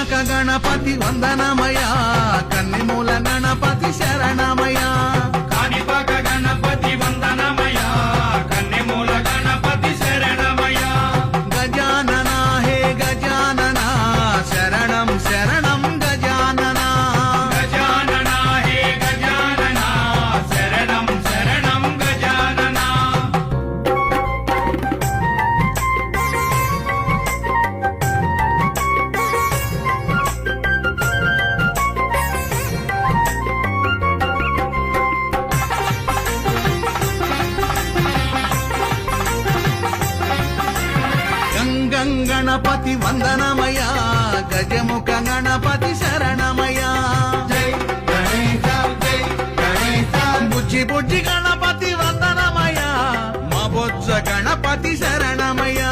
కాణిపాక గణపతి వందనమయ కన్నెమూల గణపతి శరణమయ కాణిపాక గణపతి వందనమయ కన్నెమూల గణపతి శరణమయ గజానన హే గజానన శరణం శరణం గజానన గజానన హే గజానన శరణం శరణం గజానన గంగం గణపతి వందనమయ గజముఖ గణపతి శరణమయ జై గణేశ జై గణేశ బుజ్జి బుజ్జి గణపతి వందనమయ మా బొజ్జ గణపతి శరణమయ